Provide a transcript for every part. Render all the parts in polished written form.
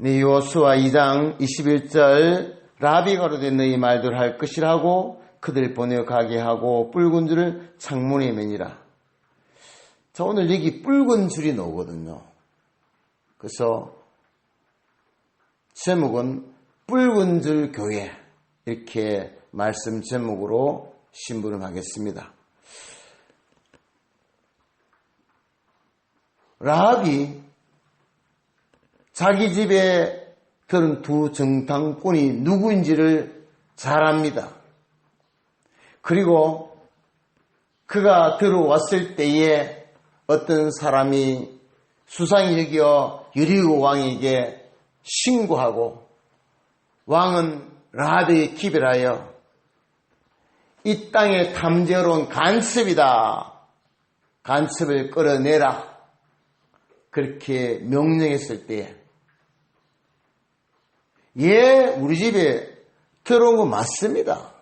여호수아 2장 21절 라비가 가로되 너희 말대로 할 것이라고 그들 보내어 가게 하고 붉은 줄을 창문에 매니라. 자, 오늘 여기 붉은 줄이 나오거든요. 그래서 제목은 붉은 줄 교회, 이렇게 말씀 제목으로 심부름하겠습니다. 라합이 자기 집에 들은 두 정탐꾼이 누구인지를 잘 압니다. 그리고 그가 들어왔을 때에 어떤 사람이 수상히 여겨 여리고 왕에게 신고하고, 왕은 라합에게 기별하여 이 땅에 탐지하러 온 간첩이다, 간첩을 끌어내라, 그렇게 명령했을 때에 우리 집에 들어온 거 맞습니다.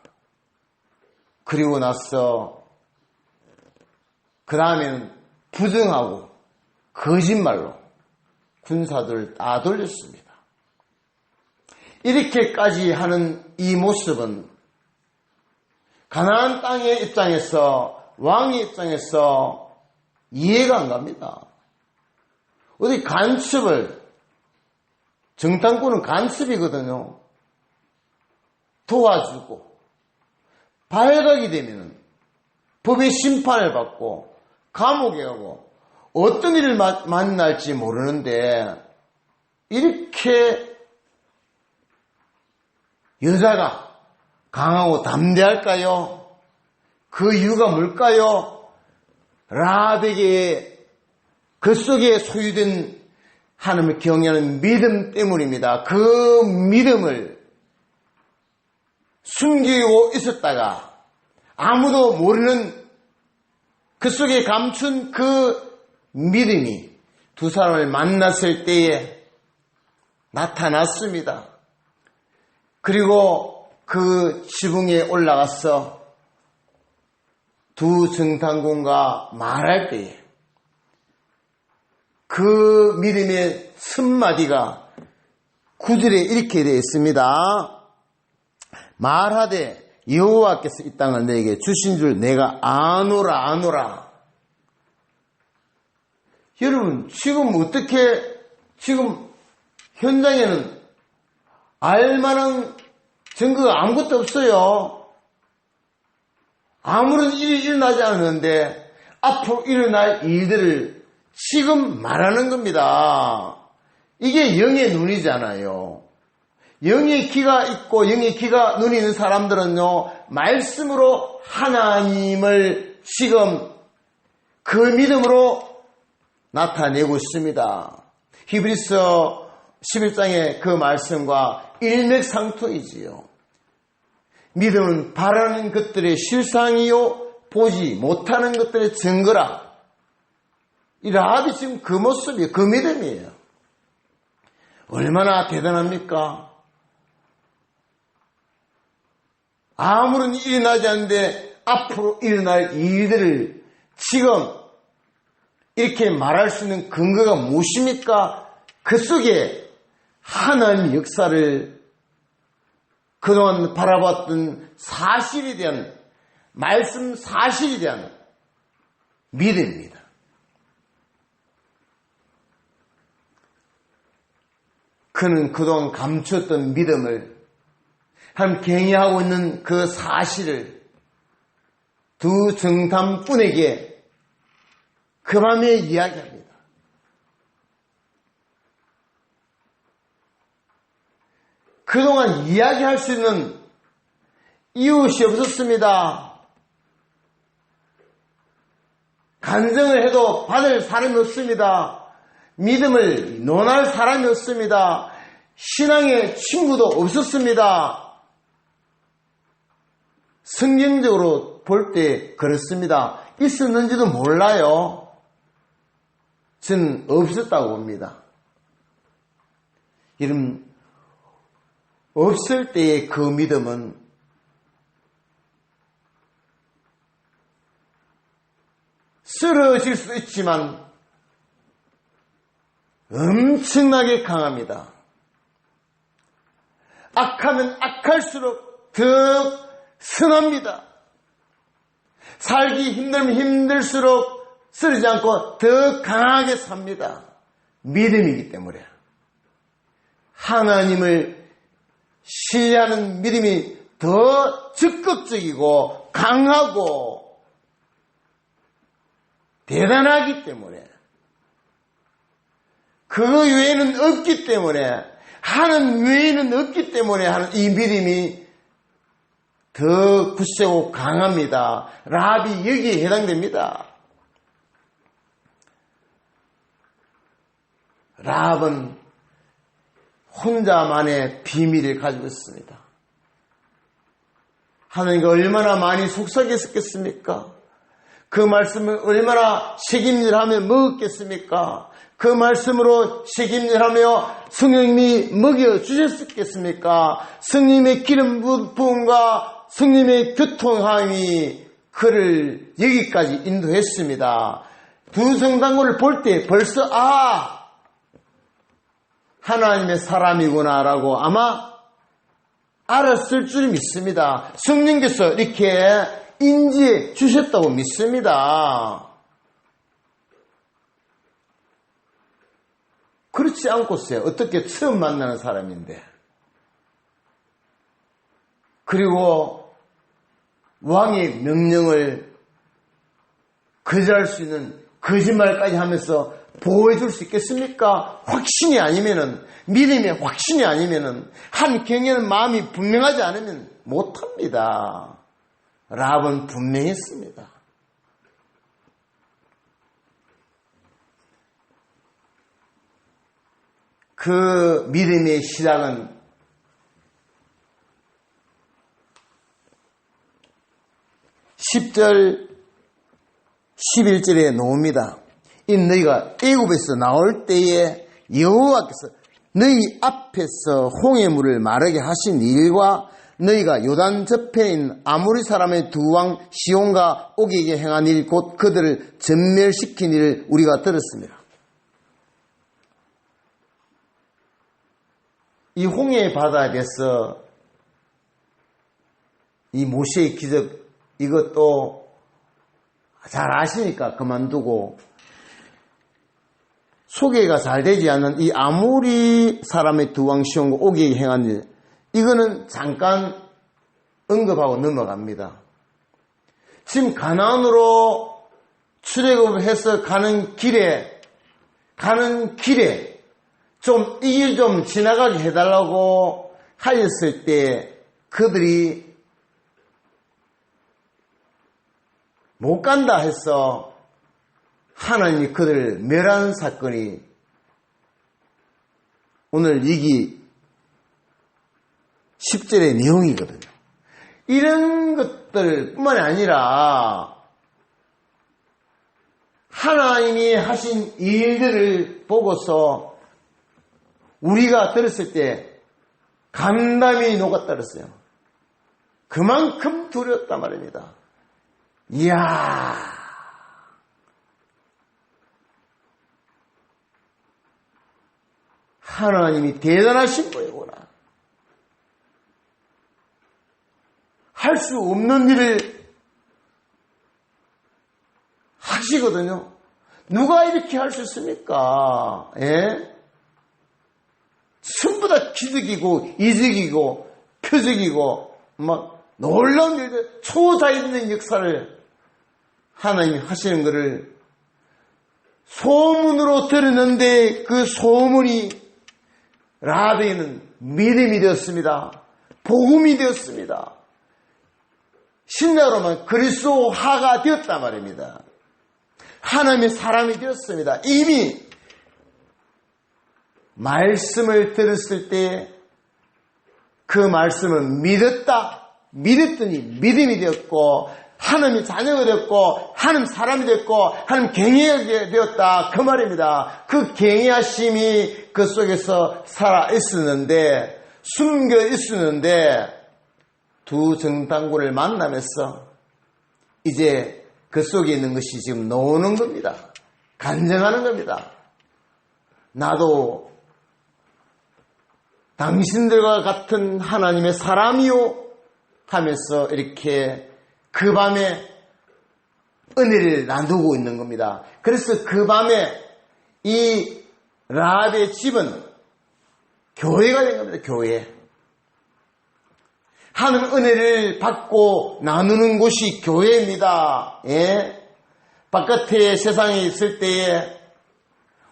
그리고 나서 그 다음에는 부정하고 거짓말로 군사들을 따돌렸습니다. 이렇게까지 하는 이 모습은 가나안 땅의 입장에서, 왕의 입장에서 이해가 안 갑니다. 어디 간첩을, 정탐꾼은 간첩이거든요. 도와주고 발각이 되면 법의 심판을 받고 감옥에 가고 어떤 일을 만날지 모르는데, 이렇게 여자가 강하고 담대할까요? 그 이유가 뭘까요? 라합에게 그 속에 소유된 하나님을 경외하는 믿음 때문입니다. 그 믿음을 숨기고 있었다가 아무도 모르는 그 속에 감춘 그 믿음이 두 사람을 만났을 때에 나타났습니다. 그리고 그 지붕에 올라가서 두 정탐꾼과 말할 때에 그 믿음의 첫마디가 9절에 이렇게 되어 있습니다. 말하되 여호와께서 이 땅을 내게 주신 줄 내가 아노라. 여러분, 지금 현장에는 알만한 증거가 아무것도 없어요. 아무런 일이 일어나지 않았는데 앞으로 일어날 일들을 지금 말하는 겁니다. 이게 영의 눈이잖아요. 영의 귀가 있고 영의 귀가 눈이 있는 사람들은요, 말씀으로 하나님을 지금 그 믿음으로 나타내고 있습니다. 히브리서 11장의 그 말씀과 일맥상통이지요. 믿음은 바라는 것들의 실상이요 보지 못하는 것들의 증거라. 이 라합이 지금 그 모습이에요. 그 믿음이에요. 얼마나 대단합니까? 아무런 일이 나지 않는데 앞으로 일어날 일들을 지금 이렇게 말할 수 있는 근거가 무엇입니까? 그 속에 하나님의 역사를 그동안 바라봤던 사실에 대한, 말씀 사실에 대한 믿음입니다. 그는 그동안 감추었던 믿음을, 하나님 경외하고 있는 그 사실을 두 정탐꾼에게 그 밤에 이야기합니다. 그동안 이야기할 수 있는 이웃이 없었습니다. 간증을 해도 받을 사람이 없습니다. 믿음을 논할 사람이 없습니다. 신앙의 친구도 없었습니다. 성경적으로 볼 때 그렇습니다. 있었는지도 몰라요. 저는 없었다고 봅니다. 여러분, 없을 때의 그 믿음은 쓰러질 수도 있지만 엄청나게 강합니다. 악하면 악할수록 더 선합니다. 살기 힘들면 힘들수록 쓰러지지 않고 더 강하게 삽니다. 믿음이기 때문에. 하나님을 신뢰하는 믿음이 더 적극적이고 강하고 대단하기 때문에, 그거 외에는 없기 때문에, 하는 외에는 없기 때문에 하는 이 믿음이 더 굳세고 강합니다. 라합이 여기에 해당됩니다. 라합은 혼자만의 비밀을 가지고 있습니다. 하나님과 얼마나 많이 속삭였겠습니까? 그 말씀을 얼마나 책임질하며 먹었겠습니까? 그 말씀으로 책임질하며 성령님이 먹여주셨겠습니까? 성령님의 기름 부음과 성령님의 교통함이 그를 여기까지 인도했습니다. 두 성당군을 볼 때 벌써 하나님의 사람이구나라고 아마 알았을 줄 믿습니다. 성령께서 이렇게 인지해 주셨다고 믿습니다. 그렇지 않고서야 어떻게 처음 만나는 사람인데, 그리고 왕의 명령을 거절할 수 있는 거짓말까지 하면서 보호해 줄 수 있겠습니까? 확신이 아니면은, 믿음의 확신이 아니면은, 한 경외는 마음이 분명하지 않으면 못합니다. 라합은 분명했습니다. 그 믿음의 시작은 10절 11절에 나옵니다. 이 너희가 애굽에서 나올 때에 여호와께서 너희 앞에서 홍해물을 마르게 하신 일과 너희가 요단 저편에 있는 아모리 사람의 두 왕 시온과 옥에게 행한 일, 곧 그들을 전멸시킨 일을 우리가 들었습니다. 이 홍해 바다에서 이 모세의 기적, 이것도 잘 아시니까 그만두고, 소개가 잘 되지 않는 이 아모리 사람의 두 왕 시온과 옥에게 행한 일, 이거는 잠깐 언급하고 넘어갑니다. 지금 가나안으로 출애굽을 해서 가는 길에 좀 이 길 좀 지나가게 해달라고 하였을 때 그들이 못 간다 해서 하나님이 그들을 멸한 사건이 오늘 여기 10절의 내용이거든요. 이런 것들뿐만이 아니라 하나님이 하신 일들을 보고서 우리가 들었을 때 감담이 녹았다 그랬어요. 그만큼 두려웠단 말입니다. 이야, 하나님이 대단하신 분이구나. 할 수 없는 일을 하시거든요. 누가 이렇게 할 수 있습니까? 예? 전부 다 기적이고 이적이고 표적이고 막 놀라운 일들, 초자연적인 역사를 하나님이 하시는 것을 소문으로 들었는데 그 소문이 라합에게는 믿음이 되었습니다. 복음이 되었습니다. 신약으로만 그리스도화가 되었단 말입니다. 하나님의 사람이 되었습니다. 이미 말씀을 들었을 때 그 말씀을 믿었더니 믿음이 되었고, 하나님의 자녀가 되었고, 하나님 사람이 되었고, 하나님 경외하게 되었다, 그 말입니다. 그 경외하심이 그 속에서 살아 있었는데, 숨겨 있었는데, 두 정탐꾼을 만나면서 이제 그 속에 있는 것이 지금 나오는 겁니다. 간증하는 겁니다. 나도 당신들과 같은 하나님의 사람이요 하면서 이렇게 그 밤에 은혜를 나누고 있는 겁니다. 그래서 그 밤에 이 라합의 집은 교회가 된 겁니다. 교회. 하늘 은혜를 받고 나누는 곳이 교회입니다. 예? 바깥에 세상에 있을 때에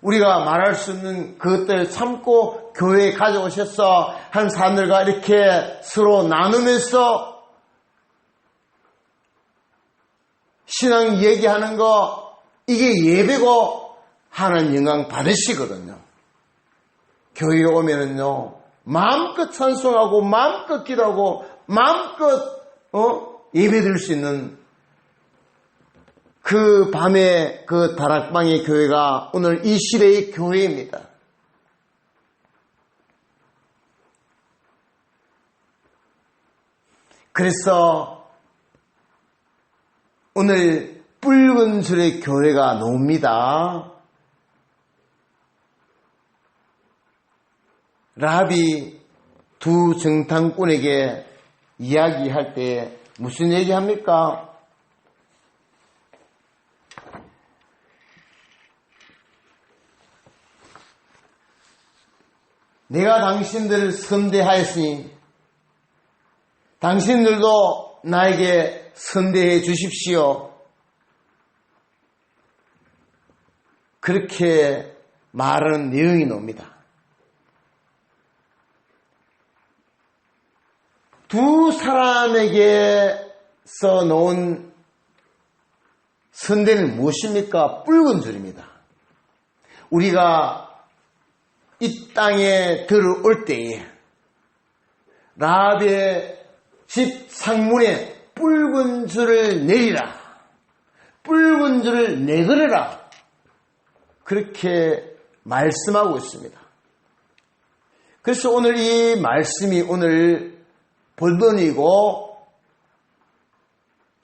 우리가 말할 수 없는 그것들을 참고 교회에 가져오셔서 한 사람들과 이렇게 서로 나누면서 신앙 얘기하는 거, 이게 예배고 하나님 영광 받으시거든요. 교회에 오면은요, 마음껏 찬송하고 마음껏 기도하고 마음껏 예배 드릴 수 있는 그 밤에 그 다락방의 교회가 오늘 이 시대의 교회입니다. 그래서 오늘 붉은 줄의 교회가 나옵니다. 라합이 두 정탐꾼에게 이야기할 때 무슨 얘기합니까? 내가 당신들을 선대하였으니 당신들도 나에게 선대해 주십시오. 그렇게 말하는 내용이 나옵니다. 두 사람에게서 놓은 선대는 무엇입니까? 붉은 줄입니다. 우리가 이 땅에 들어올 때에 라합의 집 상문에 붉은 줄을 내리라. 붉은 줄을 내걸으라. 그렇게 말씀하고 있습니다. 그래서 오늘 이 말씀이 오늘 본론이고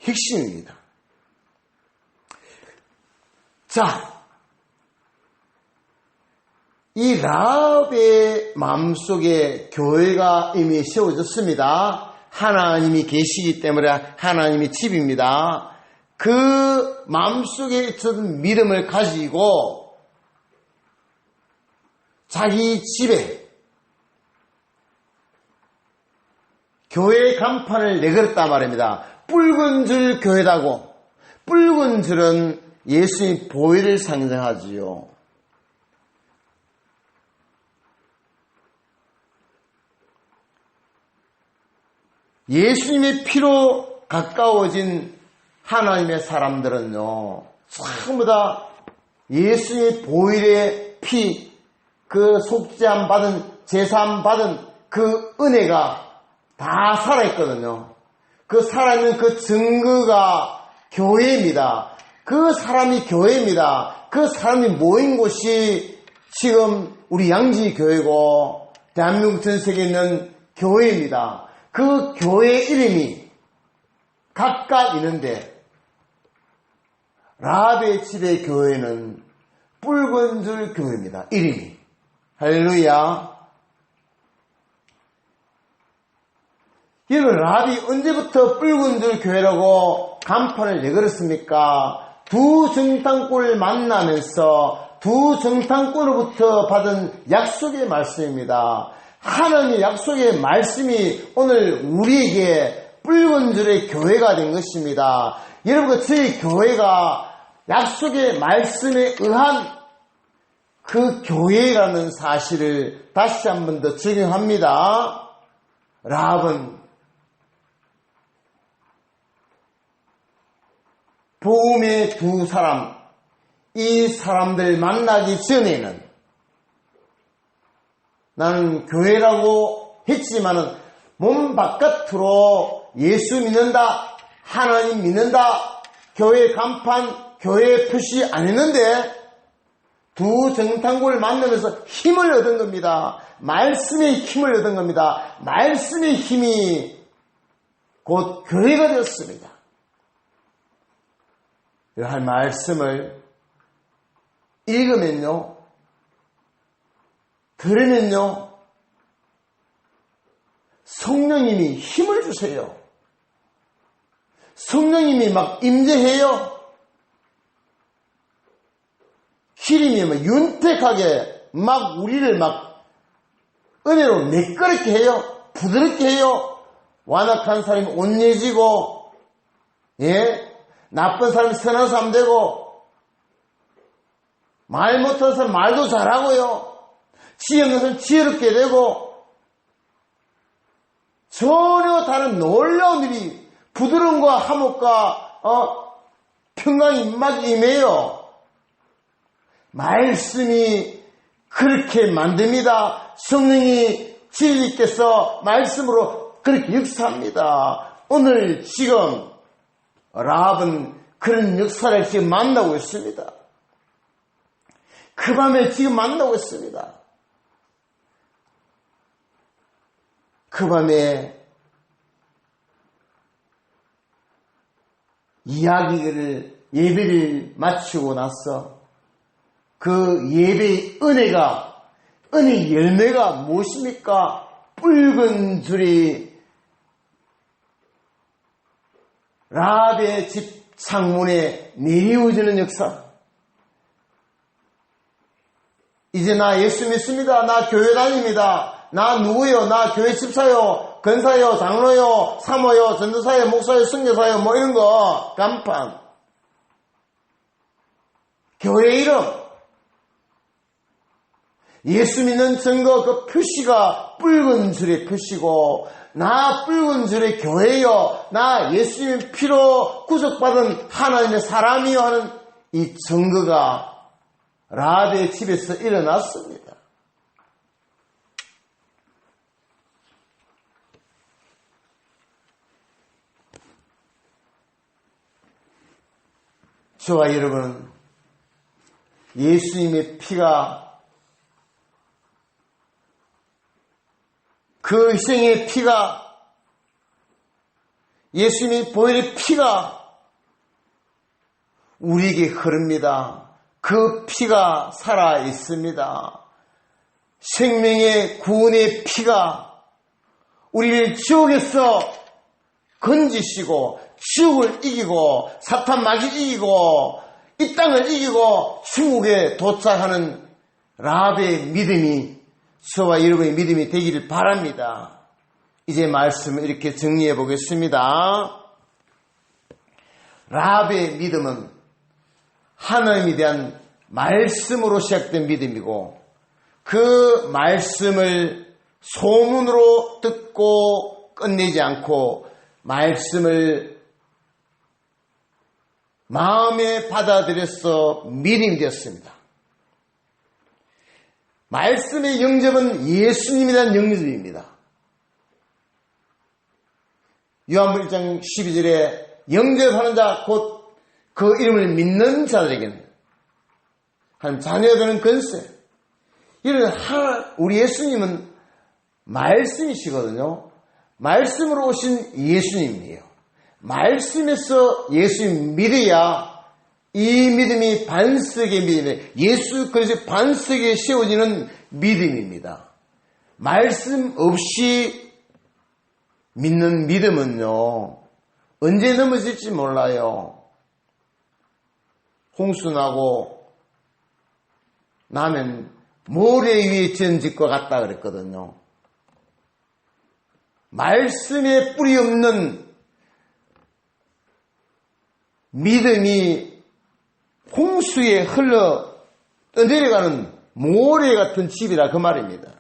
핵심입니다. 자, 이 라합의 마음속에 교회가 이미 세워졌습니다. 하나님이 계시기 때문에 하나님의 집입니다. 그 마음속에 있었던 믿음을 가지고 자기 집에 교회의 간판을 내걸었단 말입니다. 붉은 줄 교회다고. 붉은 줄은 예수의 보혈을 상징하지요. 예수님의 피로 가까워진 하나님의 사람들은요, 전부 다 예수님의 보혈의 피, 그 속죄함 받은, 제사함 받은 그 은혜가 다 살아있거든요. 그 살아있는 그 증거가 교회입니다. 그 사람이 교회입니다. 그 사람이 모인 곳이 지금 우리 양지 교회고 대한민국 전 세계에 있는 교회입니다. 그 교회 이름이 각각 있는데 라합의 집의 교회는 붉은 줄 교회입니다. 이름이. 할렐루야. 여러분, 라합이 언제부터 붉은 줄 교회라고 간판을 내걸었습니까? 두 정탐꾼을 만나면서 두 정탐꾼으로부터 받은 약속의 말씀입니다. 하나님의 약속의 말씀이 오늘 우리에게 붉은 줄의 교회가 된 것입니다. 여러분, 저희 교회가 약속의 말씀에 의한 그 교회라는 사실을 다시 한 번 더 적용합니다. 라합은 복음의 두 사람, 이 사람들 만나기 전에는 나는 교회라고 했지만은 몸 바깥으로 예수 믿는다, 하나님 믿는다, 교회 간판, 교회 표시 안 했는데 두 정탐꾼을 만나면서 힘을 얻은 겁니다. 말씀의 힘을 얻은 겁니다. 말씀의 힘이 곧 교회가 되었습니다. 이러한 말씀을 읽으면요, 들으면요, 성령님이 힘을 주세요. 성령님이 막 임재해요. 기름이 막 윤택하게 막 우리를 막 은혜로 매끄럽게 해요. 부드럽게 해요. 완악한 사람이 온유해지고, 나쁜 사람이 선한 사람 되고, 말 못하는 사람 말도 잘하고요. 지혜 없는 사람 지혜롭게 되고, 전혀 다른 놀라운 일이 부드러움과 화목과 평강이 막 임해요. 말씀이 그렇게 만듭니다. 성령이 진리께서 말씀으로 그렇게 역사합니다. 오늘 지금 라합은 그런 역사를 지금 만나고 있습니다. 그 밤에 지금 만나고 있습니다. 그 밤에 이야기를 예배를 마치고 나서 그 예배의 은혜의 열매가 무엇입니까? 붉은 줄이 라합의 집 창문에 내리워지는 역사. 이제 나 예수 믿습니다. 나 교회 다닙니다. 나 누구요? 나 교회 집사요, 권사요, 장로요, 사모요, 전도사요, 목사요, 선교사요, 뭐 이런 거 간판. 교회 이름. 예수 믿는 증거 그 표시가 붉은 줄의 표시고, 나 붉은 줄의 교회요, 나 예수님 피로 구속받은 하나님의 사람이요 하는 이 증거가 라합의 집에서 일어났습니다. 저와 여러분은 예수님의 피가, 그 희생의 피가, 예수님의 보혈의 피가 우리에게 흐릅니다. 그 피가 살아 있습니다. 생명의 구원의 피가 우리를 지옥에서 건지시고, 지옥을 이기고, 사탄 마귀 이기고, 이 땅을 이기고 천국에 도착하는 라합의 믿음이 저와 여러분의 믿음이 되기를 바랍니다. 이제 말씀을 이렇게 정리해 보겠습니다. 라합의 믿음은 하나님에 대한 말씀으로 시작된 믿음이고, 그 말씀을 소문으로 듣고 끝내지 않고 말씀을 마음에 받아들여서 믿음이 되었습니다. 말씀의 영접은 예수님에 대한 영접입니다. 요한복음 1장 12절에 영접하는 자 곧 그 이름을 믿는 자들에게는 한 자녀되는 권세. 이런 우리 예수님은 말씀이시거든요. 말씀으로 오신 예수님이에요. 말씀에서 예수님 믿어야 이 믿음이 반석의 믿음이에요. 예수 그리스도의 반석에 세워지는 믿음입니다. 말씀 없이 믿는 믿음은요, 언제 넘어질지 몰라요. 홍수 나고 나면 모래 위에 지은 집과 같다 그랬거든요. 말씀에 뿌리 없는 믿음이 홍수에 흘러 떠내려가는 모래 같은 집이라 그 말입니다.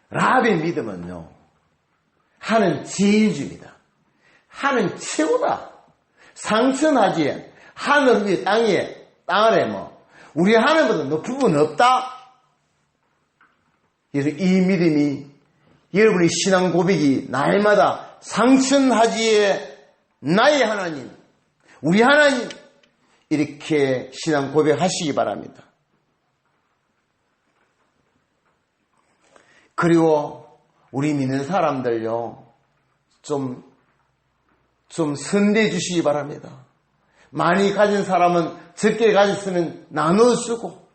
라합의 믿음은요, 하는 제일 줍니다. 하는 최고다. 상천하지에 하늘 위에 땅 아래 우리 하늘보다 높은 분 없다. 그래서 이 믿음이 여러분의 신앙 고백이 날마다 상천하지에 나의 하나님, 우리 하나님, 이렇게 신앙 고백하시기 바랍니다. 그리고 우리 믿는 사람들요, 좀 선대해 주시기 바랍니다. 많이 가진 사람은 적게 가졌으면 나눠 주고,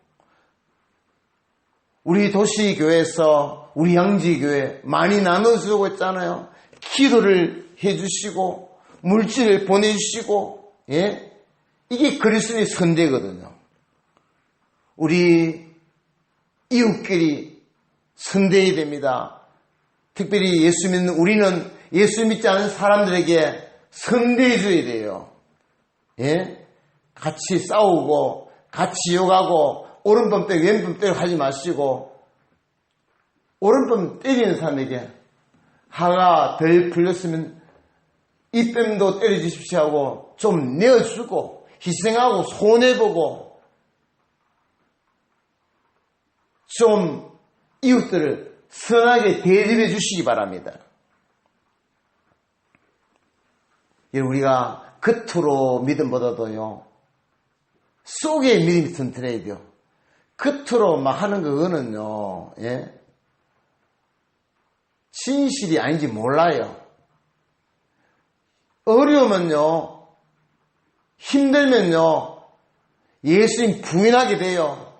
우리 도시교회에서 우리 양지교회 많이 나눠주고 있잖아요. 기도를 해주시고 물질을 보내주시고, 예? 이게 그리스도의 선대거든요. 우리 이웃끼리 선대해야 됩니다. 특별히 예수 믿는 우리는 예수 믿지 않은 사람들에게 선대해줘야 돼요. 예? 같이 싸우고 같이 욕하고 오른밤 때리고 왼밤 때리고 하지 마시고, 오른밤 때리는 사람에게 화가 덜 풀렸으면 이뺨도 때려주십시오 하고 좀 내어주고 희생하고 손해보고 좀 이웃들을 선하게 대접해 주시기 바랍니다. 우리가 겉으로 믿음보다도요, 속에 믿음이 튼튼해야 돼요. 겉으로 막 하는 그거는요, 예? 진실이 아닌지 몰라요. 어려우면요, 힘들면요, 예수님 부인하게 돼요.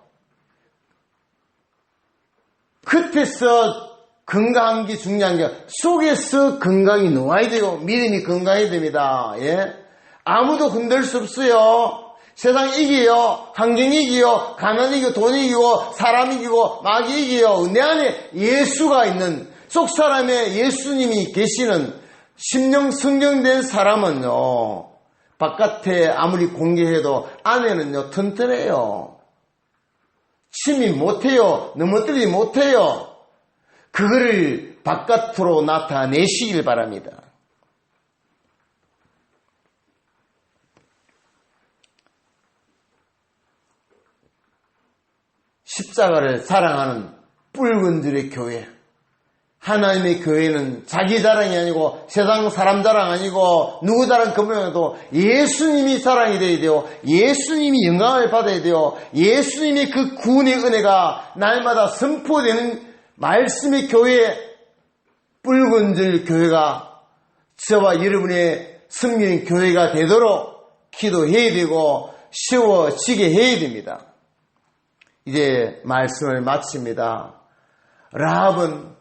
겉에서 건강한 게 중요한 게 속에서 건강이 놓아야 돼요. 믿음이 건강해야 됩니다. 예? 아무도 흔들 수 없어요. 세상 이기요, 환경 이기요, 가난 이기고, 돈 이기고, 사람 이기고, 마귀 이기요. 내 안에 예수가 있는, 속 사람에 예수님이 계시는 심령 성경된 사람은요, 바깥에 아무리 공개해도 안에는요, 튼튼해요. 침이 못해요. 넘어뜨리지 못해요. 그거를 바깥으로 나타내시길 바랍니다. 십자가를 사랑하는 붉은 줄의 교회. 하나님의 교회는 자기 자랑이 아니고 세상 사람 자랑 아니고 누구 자랑 그만해도 예수님이 사랑이 되어야 돼요. 예수님이 영광을 받아야 돼요. 예수님의 그 구원의 은혜가 날마다 선포되는 말씀의 교회, 붉은 줄 교회가 저와 여러분의 섬기는 교회가 되도록 기도해야 되고 세워지게 해야 됩니다. 이제 말씀을 마칩니다. 라합은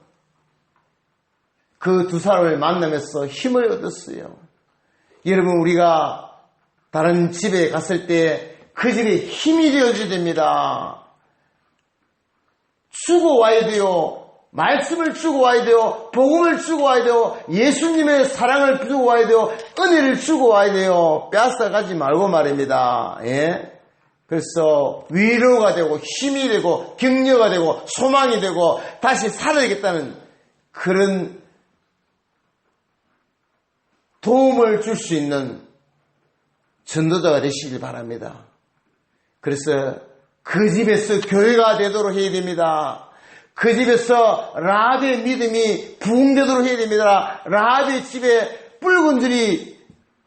그 두 사람을 만나면서 힘을 얻었어요. 여러분, 우리가 다른 집에 갔을 때 그 집에 힘이 되어줘야 됩니다. 주고 와야 돼요. 말씀을 주고 와야 돼요. 복음을 주고 와야 돼요. 예수님의 사랑을 주고 와야 돼요. 은혜를 주고 와야 돼요. 빼앗아가지 말고 말입니다. 예? 그래서 위로가 되고 힘이 되고 격려가 되고 소망이 되고 다시 살아야겠다는 그런 도움을 줄 수 있는 전도자가 되시길 바랍니다. 그래서 그 집에서 교회가 되도록 해야 됩니다. 그 집에서 라합의 믿음이 부흥되도록 해야 됩니다. 라합의 집에 붉은 줄이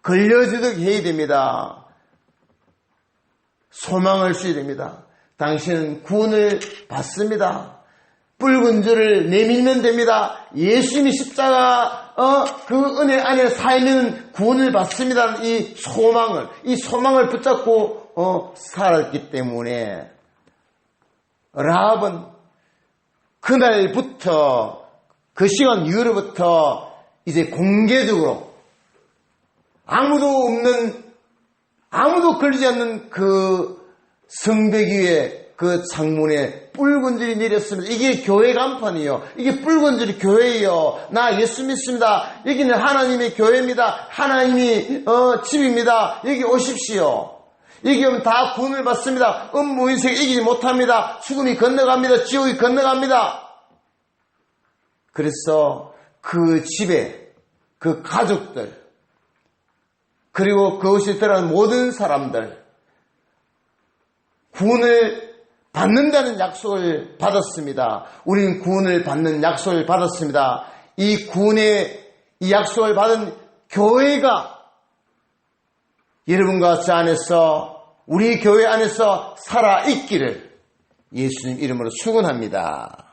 걸려지도록 해야 됩니다. 소망을 주어야 됩니다. 당신은 구원을 받습니다. 붉은 줄을 내밀면 됩니다. 예수님이 십자가 그 은혜 안에 살면 구원을 받습니다. 이 소망을 붙잡고 살았기 때문에 라합은 그날부터 그 시간 이후로부터 이제 공개적으로 아무도 걸리지 않는 그 성벽 위에 그 창문에 붉은 줄이 내렸습니다. 이게 교회 간판이에요. 이게 붉은 줄이 교회예요. 나 예수 믿습니다. 여기는 하나님의 교회입니다. 하나님이 집입니다. 여기 오십시오. 여기 오면 다 구원을 받습니다. 음모인생 이기지 못합니다. 죽음이 건너갑니다. 지옥이 건너갑니다. 그래서 그 집에 그 가족들 그리고 그것이 들어간 모든 사람들 구원을 받는다는 약속을 받았습니다. 우리는 구원을 받는 약속을 받았습니다. 이 구원의 이 약속을 받은 교회가 여러분과 저 안에서 우리 교회 안에서 살아있기를 예수님 이름으로 축원합니다.